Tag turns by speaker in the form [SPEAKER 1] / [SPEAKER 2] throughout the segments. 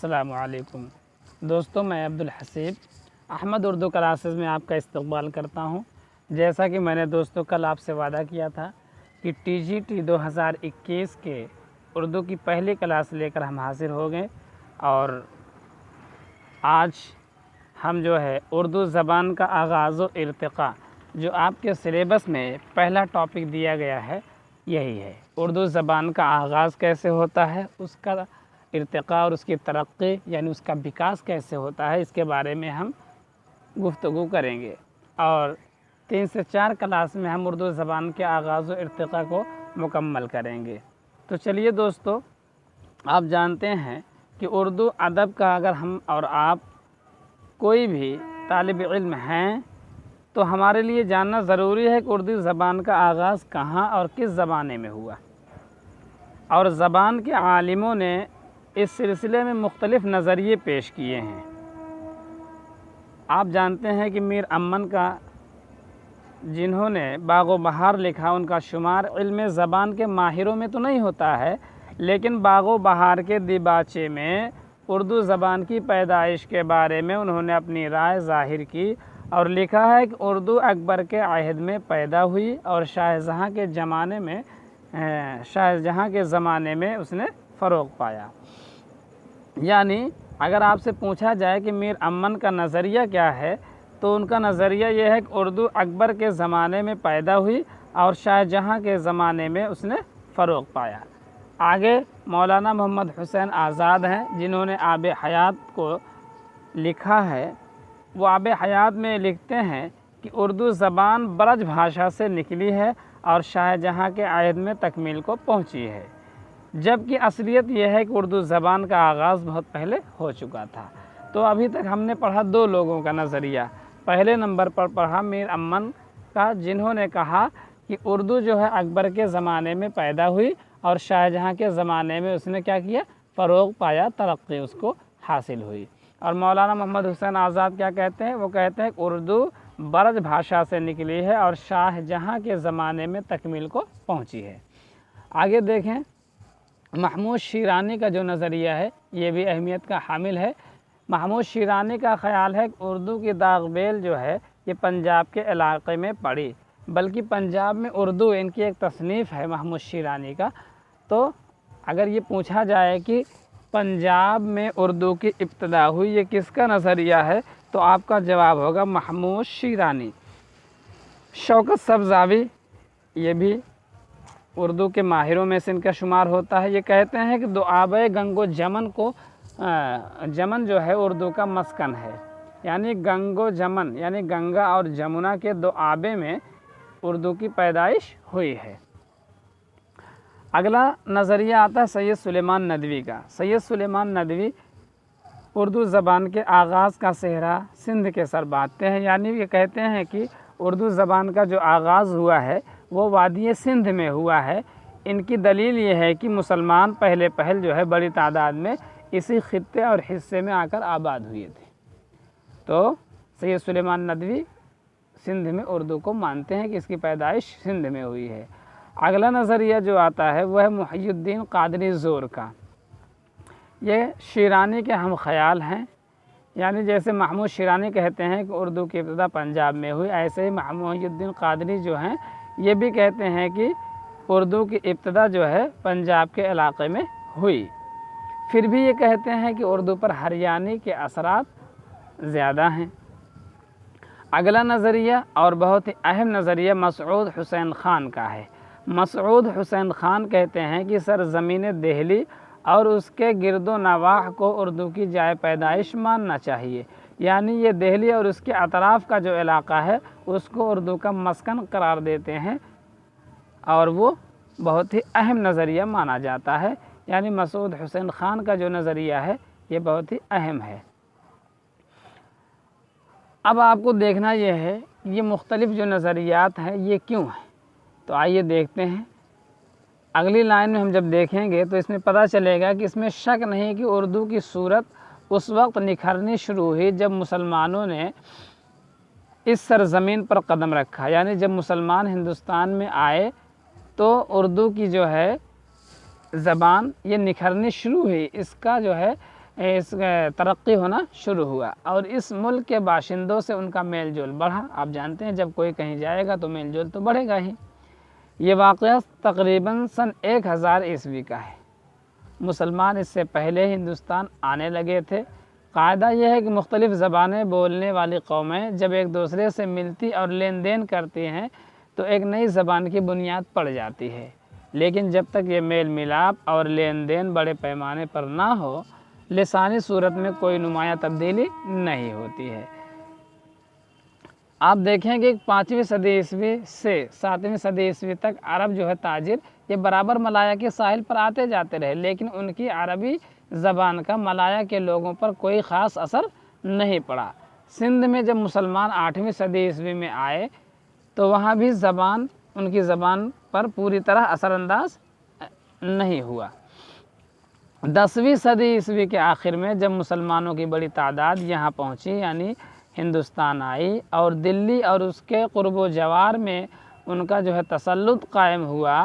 [SPEAKER 1] السلام علیکم دوستوں، میں عبدالحسیب احمد اردو کلاسز میں آپ کا استقبال کرتا ہوں۔ جیسا کہ میں نے دوستوں کل آپ سے وعدہ کیا تھا کہ TGT 2021 کے اردو کی پہلی کلاس لے کر ہم حاضر ہو گئے، اور آج ہم جو ہے اردو زبان کا آغاز و ارتقاء، جو آپ کے سلیبس میں پہلا ٹاپک دیا گیا ہے، یہی ہے اردو زبان کا آغاز کیسے ہوتا ہے، اس کا ارتقاء اور اس کی ترقی یعنی اس کا وکاس کیسے ہوتا ہے، اس کے بارے میں ہم گفتگو کریں گے۔ اور 3 سے 4 کلاس میں ہم اردو زبان کے آغاز و ارتقاء کو مکمل کریں گے۔ تو چلیے دوستو، آپ جانتے ہیں کہ اردو ادب کا اگر ہم اور آپ کوئی بھی طالب علم ہیں تو ہمارے لیے جاننا ضروری ہے کہ اردو زبان کا آغاز کہاں اور کس زمانے میں ہوا، اور زبان کے عالموں نے اس سلسلے میں مختلف نظریے پیش کیے ہیں۔ آپ جانتے ہیں کہ میر امن کا جنہوں نے باغ و بہار لکھا، ان کا شمار علم زبان کے ماہروں میں تو نہیں ہوتا ہے، لیکن باغ و بہار کے دیباچے میں اردو زبان کی پیدائش کے بارے میں انہوں نے اپنی رائے ظاہر کی اور لکھا ہے کہ اردو اکبر کے عہد میں پیدا ہوئی اور شاہجہاں کے زمانے میں اس نے فروغ پایا۔ یعنی اگر آپ سے پوچھا جائے کہ میر امن کا نظریہ کیا ہے، تو ان کا نظریہ یہ ہے کہ اردو اکبر کے زمانے میں پیدا ہوئی اور شاہجہاں کے زمانے میں اس نے فروغ پایا۔ آگے مولانا محمد حسین آزاد ہیں، جنہوں نے آب حیات کو لکھا ہے۔ وہ آب حیات میں لکھتے ہیں کہ اردو زبان برج بھاشا سے نکلی ہے اور شاہجہاں کے عہد میں تکمیل کو پہنچی ہے، جبکہ اصلیت یہ ہے کہ اردو زبان کا آغاز بہت پہلے ہو چکا تھا۔ تو ابھی تک ہم نے پڑھا 2 لوگوں کا نظریہ۔ پہلے نمبر پر پڑھا میر امن کا، جنہوں نے کہا کہ اردو جو ہے اکبر کے زمانے میں پیدا ہوئی اور شاہجہاں کے زمانے میں اس نے کیا کیا، فروغ پایا، ترقی اس کو حاصل ہوئی۔ اور مولانا محمد حسین آزاد کیا کہتے ہیں؟ وہ کہتے ہیں کہ اردو برج بھاشا سے نکلی ہے اور شاہجہاں کے زمانے میں تکمیل کو پہنچی ہے۔ آگے دیکھیں، محمود شیرانی کا جو نظریہ ہے یہ بھی اہمیت کا حامل ہے۔ محمود شیرانی کا خیال ہے کہ اردو کی داغ بیل جو ہے یہ پنجاب کے علاقے میں پڑی، بلکہ پنجاب میں اردو ان کی ایک تصنیف ہے محمود شیرانی کا۔ تو اگر یہ پوچھا جائے کہ پنجاب میں اردو کی ابتدا ہوئی، یہ کس کا نظریہ ہے، تو آپ کا جواب ہوگا محمود شیرانی۔ شوکت سبزاوی یہ بھی اردو کے ماہروں میں سے ان کا شمار ہوتا ہے۔ یہ کہتے ہیں کہ دوآبِ گنگ و جمن کو جمن جو ہے اردو کا مسکن ہے، یعنی گنگ و جمن یعنی گنگا اور جمنا کے دوآبے میں اردو کی پیدائش ہوئی ہے۔ اگلا نظریہ آتا ہے سید سلیمان ندوی کا۔ سید سلیمان ندوی اردو زبان کے آغاز کا صحرا سندھ کے سر باندھتے ہیں، یعنی یہ کہتے ہیں کہ اردو زبان کا جو آغاز ہوا ہے وہ وادی سندھ میں ہوا ہے۔ ان کی دلیل یہ ہے کہ مسلمان پہل جو ہے بڑی تعداد میں اسی خطے اور حصے میں آ کر آباد ہوئے تھے۔ تو سید سلیمان ندوی سندھ میں اردو کو مانتے ہیں کہ اس کی پیدائش سندھ میں ہوئی ہے۔ اگلا نظریہ جو آتا ہے وہ ہے محی الدین قادری زور کا۔ یہ شیرانی کے ہم خیال ہیں، یعنی جیسے محمود شیرانی کہتے ہیں کہ اردو کی ابتدا پنجاب میں ہوئی، ایسے ہی محی الدین قادری جو ہیں یہ بھی کہتے ہیں کہ اردو کی ابتدا جو ہے پنجاب کے علاقے میں ہوئی۔ پھر بھی یہ کہتے ہیں کہ اردو پر ہریانی کے اثرات زیادہ ہیں۔ اگلا نظریہ اور بہت ہی اہم نظریہ مسعود حسین خان کا ہے۔ مسعود حسین خان کہتے ہیں کہ سرزمین دہلی اور اس کے گرد و نواح کو اردو کی جائے پیدائش ماننا چاہیے، یعنی یہ دہلی اور اس کے اطراف کا جو علاقہ ہے اس کو اردو کا مسکن قرار دیتے ہیں، اور وہ بہت ہی اہم نظریہ مانا جاتا ہے۔ یعنی مسعود حسین خان کا جو نظریہ ہے یہ بہت ہی اہم ہے۔ اب آپ کو دیکھنا یہ ہے یہ مختلف جو نظریات ہیں یہ کیوں ہیں، تو آئیے دیکھتے ہیں۔ اگلی لائن میں ہم جب دیکھیں گے تو اس میں پتہ چلے گا کہ اس میں شک نہیں کہ اردو کی صورت اس وقت نکھرنی شروع ہوئی جب مسلمانوں نے اس سرزمین پر قدم رکھا، یعنی جب مسلمان ہندوستان میں آئے تو اردو کی جو ہے زبان یہ نکھرنی شروع ہوئی۔ اس کا جو ہے اس ترقی ہونا شروع ہوا اور اس ملک کے باشندوں سے ان کا میل جول بڑھا۔ آپ جانتے ہیں جب کوئی کہیں جائے گا تو میل جول تو بڑھے گا ہی۔ یہ واقعہ تقریباً سن 1000 عیسوی کا ہے۔ مسلمان اس سے پہلے ہندوستان آنے لگے تھے۔ قاعدہ یہ ہے کہ مختلف زبانیں بولنے والی قومیں جب ایک دوسرے سے ملتی اور لین دین کرتی ہیں تو ایک نئی زبان کی بنیاد پڑ جاتی ہے، لیکن جب تک یہ میل ملاپ اور لین دین بڑے پیمانے پر نہ ہو، لسانی صورت میں کوئی نمایاں تبدیلی نہیں ہوتی ہے۔ آپ دیکھیں گے کہ 5ویں صدی عیسوی سے 7ویں صدی عیسوی تک عرب جو ہے تاجر یہ برابر ملایا کے ساحل پر آتے جاتے رہے، لیکن ان کی عربی زبان کا ملایا کے لوگوں پر کوئی خاص اثر نہیں پڑا۔ سندھ میں جب مسلمان 8ویں صدی عیسوی میں آئے تو وہاں بھی زبان ان کی زبان پر پوری طرح اثر انداز نہیں ہوا۔ 10ویں صدی عیسوی کے آخر میں جب مسلمانوں کی بڑی تعداد یہاں پہنچی یعنی ہندوستان آئی اور دلی اور اس کے قرب و جوار میں ان کا جو ہے تسلط قائم ہوا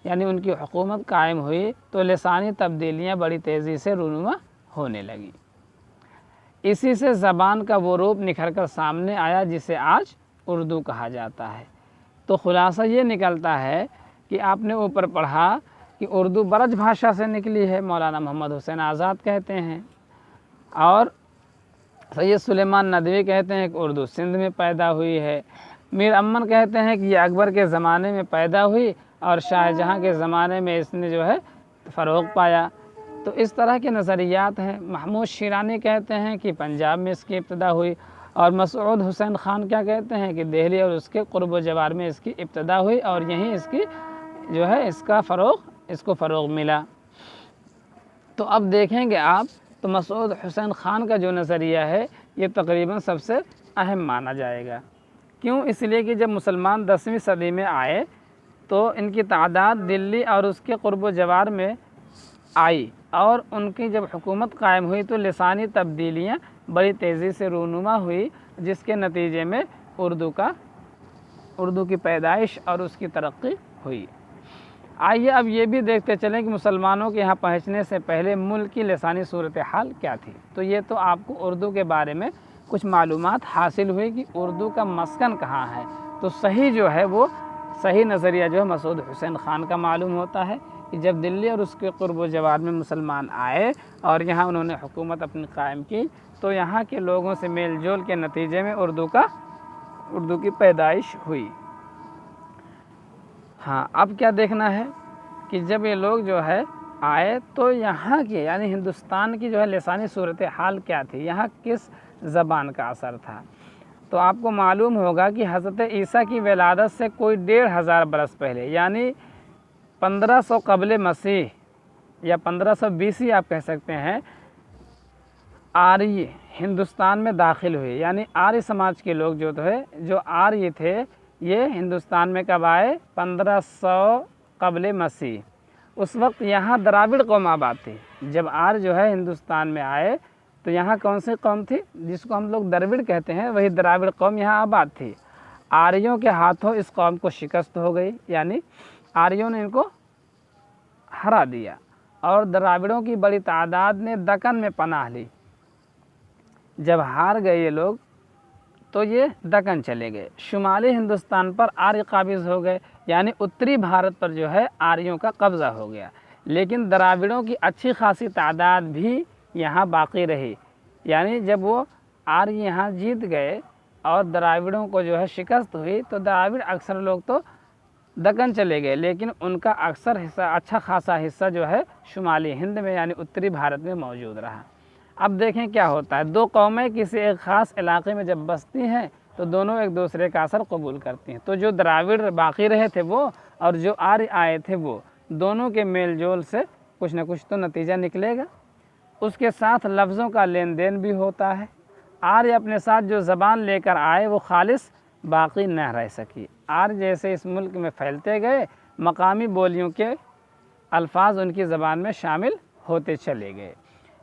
[SPEAKER 1] یعنی ان کی حکومت قائم ہوئی تو لسانی تبدیلیاں بڑی تیزی سے رونما ہونے لگیں۔ اسی سے زبان کا وہ روپ نکھر کر سامنے آیا جسے آج اردو کہا جاتا ہے۔ تو خلاصہ یہ نکلتا ہے کہ آپ نے اوپر پڑھا کہ اردو برج بھاشا سے نکلی ہے، مولانا محمد حسین آزاد کہتے ہیں، اور سید سلیمان ندوی کہتے ہیں کہ اردو سندھ میں پیدا ہوئی ہے، میر امن کہتے ہیں کہ یہ اکبر کے زمانے میں پیدا ہوئی اور شاہ جہاں کے زمانے میں اس نے جو ہے فروغ پایا۔ تو اس طرح کے نظریات ہیں۔ محمود شیرانی کہتے ہیں کہ پنجاب میں اس کی ابتدا ہوئی، اور مسعود حسین خان کیا کہتے ہیں کہ دہلی اور اس کے قرب و جوار میں اس کی ابتدا ہوئی اور یہیں اس کی جو ہے اس کو فروغ ملا۔ تو اب دیکھیں گے آپ تو مسعود حسین خان کا جو نظریہ ہے یہ تقریباً سب سے اہم مانا جائے گا۔ کیوں؟ اس لیے کہ جب مسلمان 10ویں صدی میں آئے تو ان کی تعداد دلی اور اس کے قرب و جوار میں آئی اور ان کی جب حکومت قائم ہوئی تو لسانی تبدیلیاں بڑی تیزی سے رونما ہوئی، جس کے نتیجے میں اردو کی پیدائش اور اس کی ترقی ہوئی۔ آئیے اب یہ بھی دیکھتے چلیں کہ مسلمانوں کے یہاں پہنچنے سے پہلے ملک کی لسانی صورتحال کیا تھی۔ تو یہ تو آپ کو اردو کے بارے میں کچھ معلومات حاصل ہوئی کہ اردو کا مسکن کہاں ہے۔ تو صحیح نظریہ جو ہے مسعود حسین خان کا معلوم ہوتا ہے کہ جب دلی اور اس کے قرب و جوار میں مسلمان آئے اور یہاں انہوں نے حکومت اپنی قائم کی تو یہاں کے لوگوں سے میل جول کے نتیجے میں اردو کی پیدائش ہوئی۔ ہاں، اب کیا دیکھنا ہے کہ جب یہ لوگ جو ہے آئے تو یہاں کی یعنی ہندوستان کی جو ہے لسانی صورتحال کیا تھی، یہاں کس زبان کا اثر تھا۔ تو آپ کو معلوم ہوگا کہ حضرت عیسیٰ کی ولادت سے کوئی 1500 برس پہلے یعنی 1500 قبل مسیح یا 1520 آپ کہہ سکتے ہیں، آریہ ہندوستان میں داخل ہوئے، یعنی آریہ سماج کے لوگ جو آریہ تھے یہ ہندوستان میں کب آئے؟ 1500 قبل مسیح۔ اس وقت یہاں دراوڑ قوم آباد تھی۔ جب آریہ جو ہے ہندوستان میں آئے تو یہاں کون سی قوم تھی؟ جس کو ہم لوگ دراوڑ کہتے ہیں، وہی دراوڑ قوم یہاں آباد تھی۔ آریوں کے ہاتھوں اس قوم کو شکست ہو گئی، یعنی آریوں نے ان کو ہرا دیا اور دراوڑوں کی بڑی تعداد نے دکن میں پناہ لی۔ جب ہار گئے یہ لوگ تو یہ دکن چلے گئے، شمالی ہندوستان پر آریہ قابض ہو گئے، یعنی اتری بھارت پر جو ہے آریوں کا قبضہ ہو گیا، لیکن دراوڑوں کی اچھی خاصی تعداد بھی یہاں باقی رہی۔ یعنی جب وہ آریہ یہاں جیت گئے اور دراوڑوں کو جو ہے شکست ہوئی تو دراوڑ اکثر لوگ تو دکن چلے گئے، لیکن ان کا اکثر حصہ اچھا خاصا حصہ جو ہے شمالی ہند میں یعنی اتری بھارت میں موجود رہا۔ اب دیکھیں کیا ہوتا ہے، دو قومیں کسی ایک خاص علاقے میں جب بستی ہیں تو دونوں ایک دوسرے کا اثر قبول کرتی ہیں۔ تو جو دراوڑ باقی رہے تھے وہ اور جو آریہ آئے تھے وہ دونوں کے میل جول سے کچھ نہ کچھ تو نتیجہ نکلے گا۔ اس کے ساتھ لفظوں کا لین دین بھی ہوتا ہے۔ آریہ اپنے ساتھ جو زبان لے کر آئے وہ خالص باقی نہ رہ سکی۔ آریہ جیسے اس ملک میں پھیلتے گئے مقامی بولیوں کے الفاظ ان کی زبان میں شامل ہوتے چلے گئے۔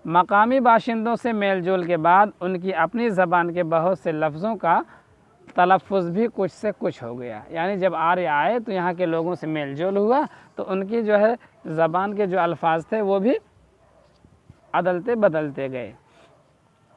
[SPEAKER 1] مقامی باشندوں سے میل جول کے بعد ان کی اپنی زبان کے بہت سے لفظوں کا تلفظ بھی کچھ سے کچھ ہو گیا۔ یعنی جب آریہ آئے تو یہاں کے لوگوں سے میل جول ہوا تو ان کی جو ہے زبان کے جو الفاظ تھے وہ بھی عدلتے بدلتے گئے،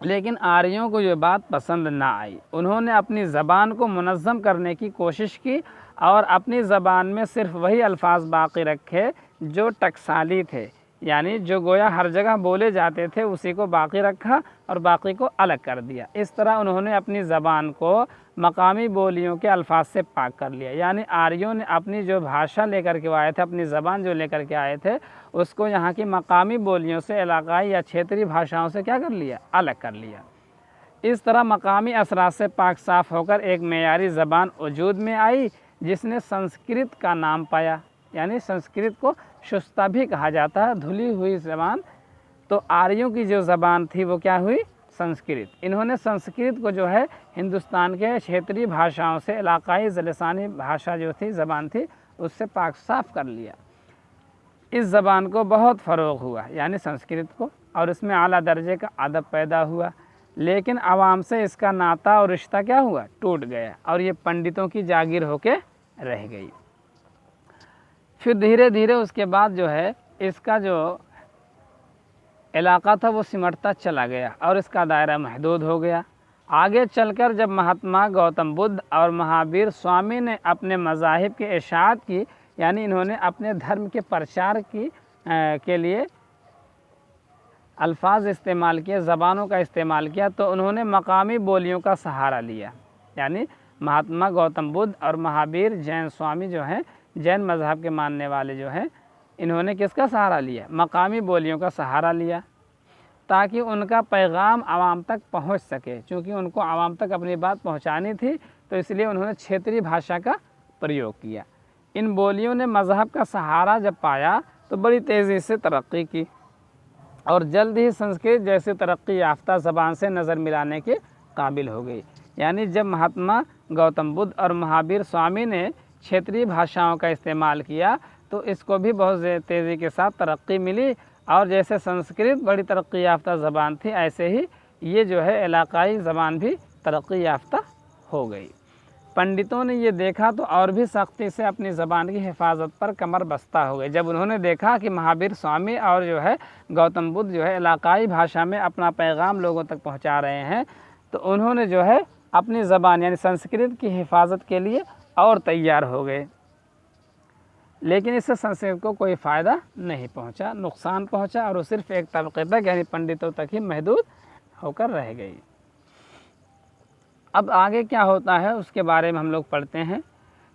[SPEAKER 1] لیکن آریوں کو یہ بات پسند نہ آئی۔ انہوں نے اپنی زبان کو منظم کرنے کی کوشش کی اور اپنی زبان میں صرف وہی الفاظ باقی رکھے جو ٹکسالی تھے، یعنی جو گویا ہر جگہ بولے جاتے تھے اسی کو باقی رکھا اور باقی کو الگ کر دیا۔ اس طرح انہوں نے اپنی زبان کو مقامی بولیوں کے الفاظ سے پاک کر لیا، یعنی آریوں نے اپنی جو بھاشا لے کر کے آئے تھے، اپنی زبان جو لے کر کے آئے تھے، اس کو یہاں کی مقامی بولیوں سے، علاقائی یا چھیتری بھاشاؤں سے کیا کر لیا؟ الگ کر لیا۔ اس طرح مقامی اثرات سے پاک صاف ہو کر ایک معیاری زبان وجود میں آئی جس نے سنسکرت کا نام پایا، یعنی سنسکرت کو شستہ بھی کہا جاتا ہے، دھلی ہوئی زبان۔ تو آریوں کی جو زبان تھی وہ کیا ہوئی؟ سنسکرت۔ انہوں نے سنسکرت کو جو ہے ہندوستان کے چھیتری بھاشاؤں سے، علاقائی لسانی بھاشا جو تھی، زبان تھی، اس سے پاک صاف کر لیا۔ اس زبان کو بہت فروغ ہوا، یعنی سنسکرت کو، اور اس میں اعلیٰ درجے کا ادب پیدا ہوا، لیکن عوام سے اس کا ناطہ اور رشتہ کیا ہوا؟ ٹوٹ گیا، اور یہ پنڈتوں کی جاگیر ہو کے رہ گئی۔ پھر دھیرے دھیرے اس کے بعد جو ہے اس کا جو علاقہ تھا وہ سمٹتا چلا گیا اور اس کا دائرہ محدود ہو گیا۔ آگے چل کر جب مہاتما گوتم بدھ اور مہاویر سوامی نے اپنے مذاہب کی اشاعت کی، یعنی انہوں نے اپنے دھرم کے پرچار کے لیے الفاظ استعمال کیے، زبانوں کا استعمال کیا، تو انہوں نے مقامی بولیوں کا سہارا لیا، یعنی مہاتما گوتم بدھ اور مہاویر جین سوامی جو ہیں، جین مذہب کے ماننے والے جو ہیں، انہوں نے کس کا سہارا لیا؟ مقامی بولیوں کا سہارا لیا، تاکہ ان کا پیغام عوام تک پہنچ سکے۔ چونکہ ان کو عوام تک اپنی بات پہنچانی تھی تو اس لیے انہوں نے چھیتری بھاشا کا پریوگ کیا۔ ان بولیوں نے مذہب کا سہارا جب پایا تو بڑی تیزی سے ترقی کی اور جلد ہی سنسکرت جیسی ترقی یافتہ زبان سے نظر ملانے کے قابل ہو گئی۔ یعنی جب مہاتما گوتم بدھ اور مہاویر سوامی نے چھیتری بھاشاؤں کا استعمال کیا تو اس کو بھی بہت تیزی کے ساتھ ترقی ملی، اور جیسے سنسکرت بڑی ترقی یافتہ زبان تھی، ایسے ہی یہ جو ہے علاقائی زبان بھی ترقی یافتہ ہو گئی۔ پنڈتوں نے یہ دیکھا تو اور بھی سختی سے اپنی زبان کی حفاظت پر کمر بستہ ہو گئے۔ جب انہوں نے دیکھا کہ مہاویر سوامی اور جو ہے گوتم بدھ جو ہے علاقائی بھاشا میں اپنا پیغام لوگوں تک پہنچا رہے ہیں، تو انہوں نے جو ہے اپنی زبان یعنی سنسکرت کی حفاظت کے لیے اور تیار ہو گئے، لیکن اس سے سنسکرت کو کوئی فائدہ نہیں پہنچا، نقصان پہنچا، اور وہ صرف ایک طبقے تک یعنی پنڈتوں تک ہی محدود ہو کر رہ گئی۔ اب آگے کیا ہوتا ہے اس کے بارے میں ہم لوگ پڑھتے ہیں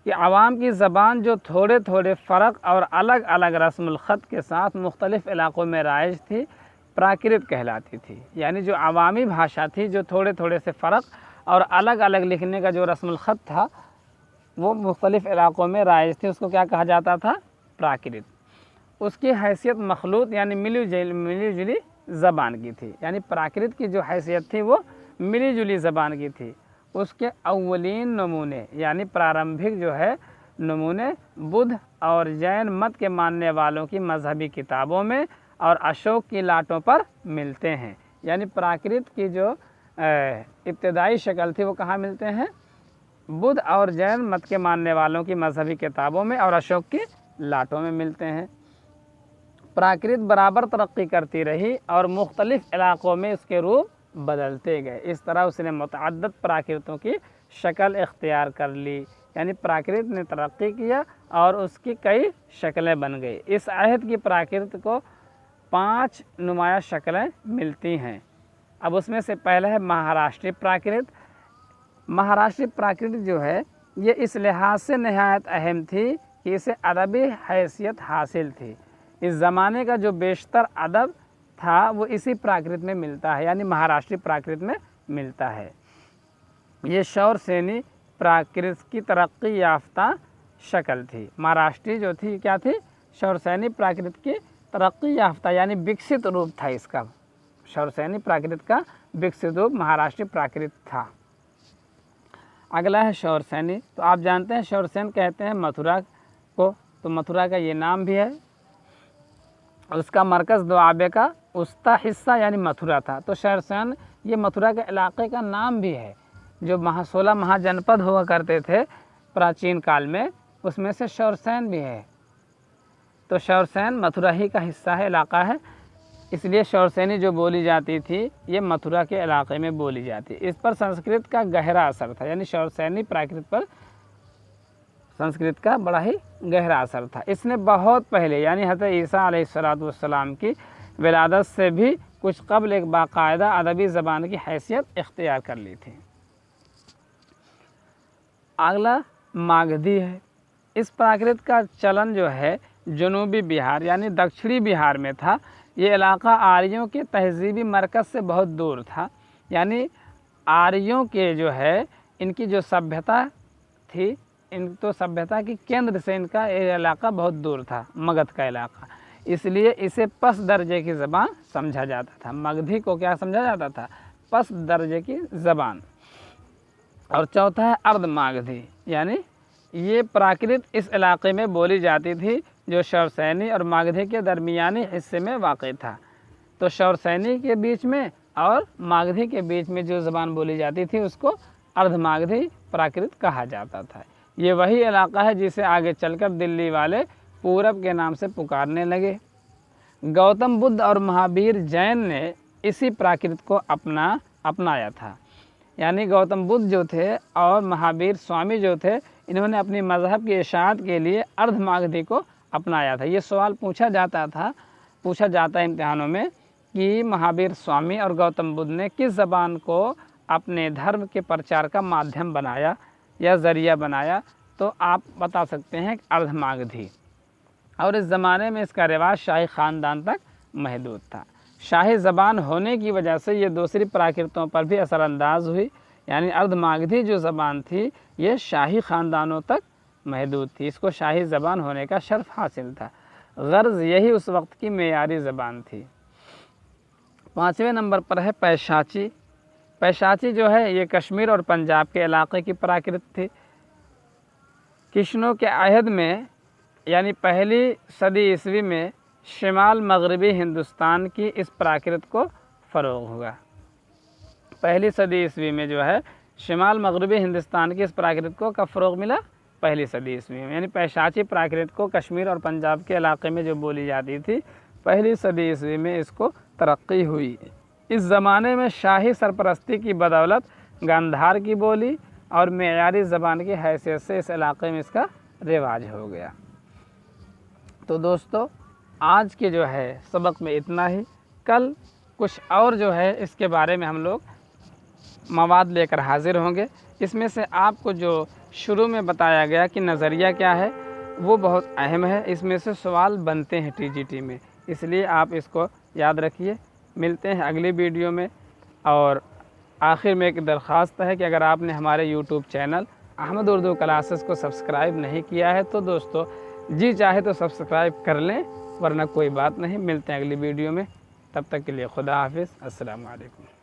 [SPEAKER 1] کہ عوام کی زبان جو تھوڑے تھوڑے فرق اور الگ الگ رسم الخط کے ساتھ مختلف علاقوں میں رائج تھی، پراکرت کہلاتی تھی۔ یعنی جو عوامی بھاشا تھی جو تھوڑے تھوڑے سے فرق اور الگ الگ لکھنے کا جو رسم الخط تھا وہ مختلف علاقوں میں رائج تھی، اس کو کیا کہا جاتا تھا؟ پراکرت۔ اس کی حیثیت مخلوط یعنی ملی جلی زبان کی تھی، یعنی پراکرت کی جو حیثیت تھی وہ ملی جلی زبان کی تھی۔ اس کے اولین نمونے یعنی پرارمبھک جو ہے نمونے بدھ اور جین مت کے ماننے والوں کی مذہبی کتابوں میں اور اشوک کی لاٹوں پر ملتے ہیں۔ یعنی پراکرت کی جو ابتدائی شکل تھی وہ کہاں ملتے ہیں؟ بدھ اور جین مت کے ماننے والوں کی مذہبی کتابوں میں اور اشوک کی لاٹوں میں ملتے ہیں۔ پراکرت برابر ترقی کرتی رہی اور مختلف علاقوں میں اس کے روپ بدلتے گئے۔ اس طرح اس نے متعدد پراکرتوں کی شکل اختیار کر لی، یعنی پراکرت نے ترقی کیا اور اس کی کئی شکلیں بن گئی۔ اس عہد کی پراکرت کو 5 نمایاں شکلیں ملتی ہیں۔ اب اس میں سے پہلا ہے مہاراشٹری پراکرت۔ مہاراشٹری پراکرت جو ہے یہ اس لحاظ سے نہایت اہم تھی کہ اسے ادبی حیثیت حاصل تھی۔ اس زمانے کا جو بیشتر ادب تھا وہ اسی پراکرت میں ملتا ہے، یعنی مہاراشٹری پراکرت میں ملتا ہے۔ یہ شور سینی پراکرت کی ترقی یافتہ شکل تھی۔ مہاراشٹری جو تھی کیا تھی؟ شور سینی پراکرت کی ترقی یافتہ یعنی وکست روپ تھا اس کا۔ شور سینی پراکرت کا وکست روپ مہاراشٹری پراکرت تھا۔ اگلا ہے شور سینی۔ تو آپ جانتے ہیں شور سین کہتے ہیں متھرا کو، تو متھرا کا یہ نام بھی ہے۔ اس کا مرکز دوآبے کا وسطی حصہ یعنی متھرا تھا۔ تو شور سین یہ متھرا کے علاقے کا نام بھی ہے۔ جو 16 مہا جنپد ہوا کرتے تھے پراچین کال میں، اس میں سے شور سین بھی ہے۔ تو شور سین متھرا ہی کا حصہ ہے، علاقہ ہے۔ اس لیے شورسینی جو بولی جاتی تھی یہ متھرا کے علاقے میں بولی جاتی. اس پر سنسکرت کا گہرا اثر تھا, یعنی شورسینی پراکرت پر سنسکرت کا بڑا ہی گہرا اثر تھا. اس نے بہت پہلے یعنی حضرت عیسیٰ علیہ السلام کی ولادت سے بھی کچھ قبل ایک باقاعدہ ادبی زبان کی حیثیت اختیار کر لی تھی. اگلا ماگدھی ہے. اس پراکرت کا چلن جو ہے جنوبی بہار یعنی دکشنی بہار میں تھا. یہ علاقہ آریوں کے تہذیبی مرکز سے بہت دور تھا, یعنی آریوں کے جو ہے ان کی جو سبھیتا تھی, ان تو سبھیتا کی کیندر سے ان کا یہ علاقہ بہت دور تھا, مگدھ کا علاقہ, اس لیے اسے پس درجے کی زبان سمجھا جاتا تھا. مگدھی کو کیا سمجھا جاتا تھا؟ پس درجے کی زبان. اور چوتھا ہے ارد ماگدھی, یعنی یہ پراکرت اس علاقے میں بولی جاتی تھی جو شورسینی اور ماگدھی کے درمیانی حصے میں واقع تھا. تو شورسینی کے بیچ میں اور ماگدھی کے بیچ میں جو زبان بولی جاتی تھی اس کو ارد ماگدھی پراکرت کہا جاتا تھا. یہ وہی علاقہ ہے جسے آگے چل کر دلی والے پورب کے نام سے پکارنے لگے. گوتم بدھ اور مہابیر جین نے اسی پراکرت کو اپنایا تھا. یعنی گوتم بدھ جو تھے اور مہابیر سوامی جو تھے انہوں نے اپنی مذہب کی اشاعت کے لیے ارد ماگدھی کو اپنایا تھا. یہ سوال پوچھا جاتا ہے امتحانوں میں کہ مہابیر سوامی اور گوتم بدھ نے کس زبان کو اپنے دھرم کے پرچار کا مادھیم بنایا یا ذریعہ بنایا, تو آپ بتا سکتے ہیں ارد ماگدھی. اور اس زمانے میں اس کا رواج شاہی خاندان تک محدود تھا. شاہی زبان ہونے کی وجہ سے یہ دوسری پراکرتوں پر بھی اثر انداز ہوئی. یعنی ارد ماگدھی جو زبان تھی یہ شاہی خاندانوں تک محدود تھی, اس کو شاہی زبان ہونے کا شرف حاصل تھا. غرض یہی اس وقت کی معیاری زبان تھی. 5ویں نمبر پر ہے پیشاچی. پیشاچی جو ہے یہ کشمیر اور پنجاب کے علاقے کی پراکرت تھی. کشنوں کے عہد میں یعنی پہلی صدی عیسوی میں شمال مغربی ہندوستان کی اس پراکرت کو فروغ ہوا. پہلی صدی عیسوی میں جو ہے شمال مغربی ہندوستان کی اس پراکرت کو کب فروغ ملا؟ پہلی صدی عیسوی میں. یعنی پیشاچی پراکرت کو کشمیر اور پنجاب کے علاقے میں جو بولی جاتی تھی پہلی صدی عیسوی میں اس کو ترقی ہوئی. اس زمانے میں شاہی سرپرستی کی بدولت گاندھار کی بولی اور معیاری زبان کی حیثیت سے اس علاقے میں اس کا رواج ہو گیا. تو دوستو آج کے جو ہے سبق میں اتنا ہی. کل کچھ اور جو ہے اس کے بارے میں ہم لوگ مواد لے کر حاضر ہوں گے. اس میں سے آپ کو جو شروع میں بتایا گیا کہ نظریہ کیا ہے وہ بہت اہم ہے. اس میں سے سوال بنتے ہیں TGT میں, اس لیے آپ اس کو یاد رکھیے. ملتے ہیں اگلی ویڈیو میں. اور آخر میں ایک درخواست ہے کہ اگر آپ نے ہمارے YouTube channel Ahmad Urdu classes کو سبسکرائب نہیں کیا ہے تو دوستو جی چاہے تو سبسکرائب کر لیں, ورنہ کوئی بات نہیں. ملتے ہیں اگلی ویڈیو میں, تب تک کے لیے خدا حافظ. السلام علیکم.